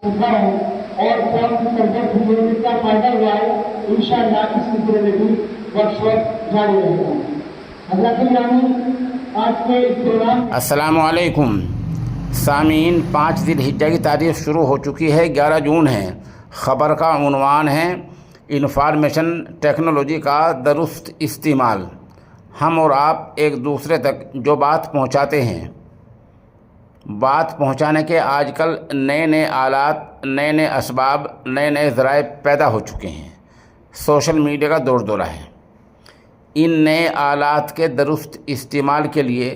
اور کون سی سبجیکٹ مجھے کتنا فائدہ ہوا ہے انشاءاللہ اس سلسلے میں بھی ورکشاپ جاری رہے گا. حضرت گرامی آج کے پروگرام. السلام علیکم سامعین. 5 ذی الحجہ کی تاریخ شروع ہو چکی ہے. 11 جون ہے. خبر کا عنوان ہے انفارمیشن ٹیکنالوجی کا درست استعمال. ہم اور آپ ایک دوسرے تک جو بات پہنچاتے ہیں، بات پہنچانے کے آج کل نئے آلات، نئے اسباب، نئے ذرائع پیدا ہو چکے ہیں. سوشل میڈیا کا دور دورہ ہے. ان نئے آلات کے درست استعمال کے لیے،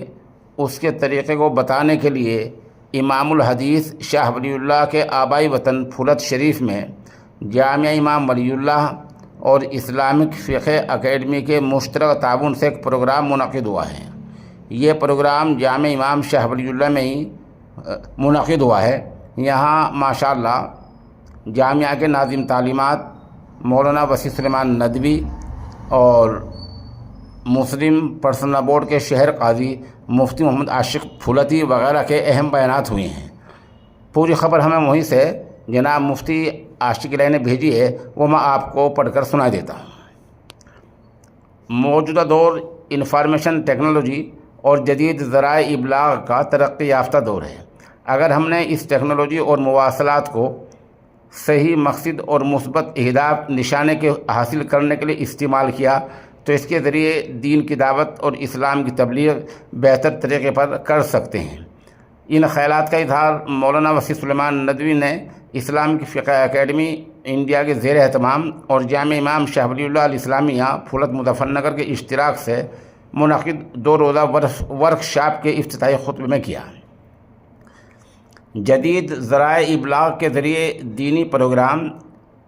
اس کے طریقے کو بتانے کے لیے امام الحدیث شاہ ولی اللہ کے آبائی وطن پھولت شریف میں جامعہ امام ولی اللہ اور اسلامک فقہ اکیڈمی کے مشترکہ تعاون سے ایک پروگرام منعقد ہوا ہے. یہ پروگرام جامعہ امام شاہ ولی اللہ میں ہی منعقد ہوا ہے. یہاں ماشاءاللہ جامعہ کے ناظم تعلیمات مولانا وسیع سلیمان ندوی اور مسلم پرسنل بورڈ کے شہر قاضی مفتی محمد عاشق پھولتی وغیرہ کے اہم بیانات ہوئے ہیں. پوری خبر ہمیں وہیں سے جناب مفتی عاشق علیہ نے بھیجی ہے، وہ میں آپ کو پڑھ کر سنا دیتا ہوں. موجودہ دور انفارمیشن ٹیکنالوجی اور جدید ذرائع ابلاغ کا ترقی یافتہ دور ہے. اگر ہم نے اس ٹیکنالوجی اور مواصلات کو صحیح مقصد اور مثبت اہداف نشانے کے حاصل کرنے کے لیے استعمال کیا تو اس کے ذریعے دین کی دعوت اور اسلام کی تبلیغ بہتر طریقے پر کر سکتے ہیں. ان خیالات کا اظہار مولانا وسیع سلیمان ندوی نے اسلام کی فقہ اکیڈمی انڈیا کے زیر اہتمام اور جامعہ امام شاہ ولی اللہ الاسلامیہ پھولت مظفر نگر کے اشتراک سے منعقد 2 روزہ ورکشاپ کے افتتاحی خطبے میں کیا. جدید ذرائع ابلاغ کے ذریعے دینی پروگرام،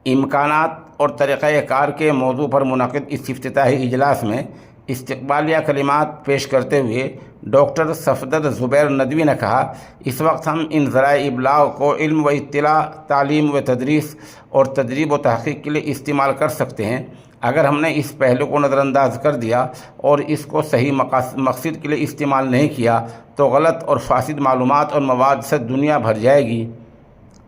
امکانات اور طریقہ کار کے موضوع پر منعقد اس افتتاحی اجلاس میں استقبالیہ کلمات پیش کرتے ہوئے ڈاکٹر صفدر زبیر ندوی نے کہا، اس وقت ہم ان ذرائع ابلاغ کو علم و اطلاع، تعلیم و تدریس اور تدریب و تحقیق کے لیے استعمال کر سکتے ہیں. اگر ہم نے اس پہلو کو نظر انداز کر دیا اور اس کو صحیح مقصد کے لیے استعمال نہیں کیا تو غلط اور فاسد معلومات اور مواد سے دنیا بھر جائے گی.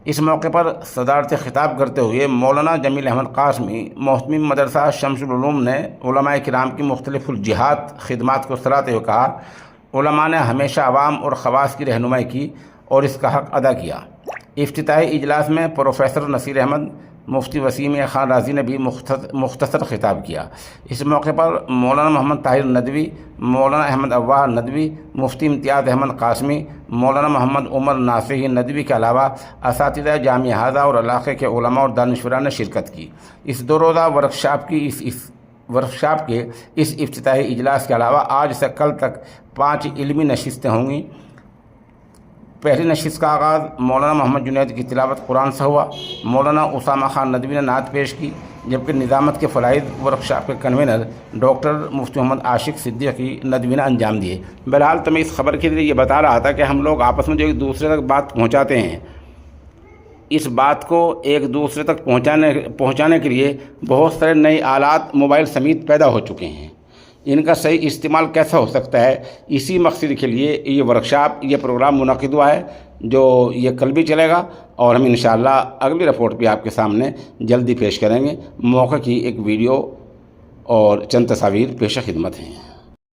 اس موقع پر صدارت خطاب کرتے ہوئے مولانا جمیل احمد قاسمی محتمم مدرسہ شمس العلوم نے علماء کرام کی مختلف الجہات خدمات کو سراہتے ہوئے کہا، علماء نے ہمیشہ عوام اور خواص کی رہنمائی کی اور اس کا حق ادا کیا. افتتاحی اجلاس میں پروفیسر نصیر احمد مفتی وسیم خان رازی نے بھی مختصر خطاب کیا. اس موقع پر مولانا محمد طاہر ندوی، مولانا احمد اواہ ندوی، مفتی امتیاز احمد قاسمی، مولانا محمد عمر ناصحی ندوی کے علاوہ اساتذہ جامعہ ہذا اور علاقے کے علماء اور دانشوران نے شرکت کی. اس 2 روزہ ورکشاپ کے اس افتتاحی اجلاس کے علاوہ آج سے کل تک 5 علمی نشستیں ہوں گی. پہلی نشست کا آغاز مولانا محمد جنید کی تلاوت قرآن سے ہوا. مولانا اسامہ خان ندوی نے نعت پیش کی، جبکہ نظامت کے فرائض ورکشاپ کے کنوینر ڈاکٹر مفتی محمد عاشق صدیقی ندوی نے انجام دیے. بہرحال تو میں اس خبر کے لیے یہ بتا رہا تھا کہ ہم لوگ آپس میں جو ایک دوسرے تک بات پہنچاتے ہیں، اس بات کو ایک دوسرے تک پہنچانے کے لیے بہت سارے نئے آلات موبائل سمیت پیدا ہو چکے ہیں. ان کا صحیح استعمال کیسا ہو سکتا ہے، اسی مقصد کے لیے یہ ورکشاپ، یہ پروگرام منعقد ہوا ہے، جو یہ کل بھی چلے گا اور ہم انشاءاللہ اگلی رپورٹ بھی آپ کے سامنے جلدی پیش کریں گے. موقع کی ایک ویڈیو اور چند تصاویر پیش خدمت ہیں.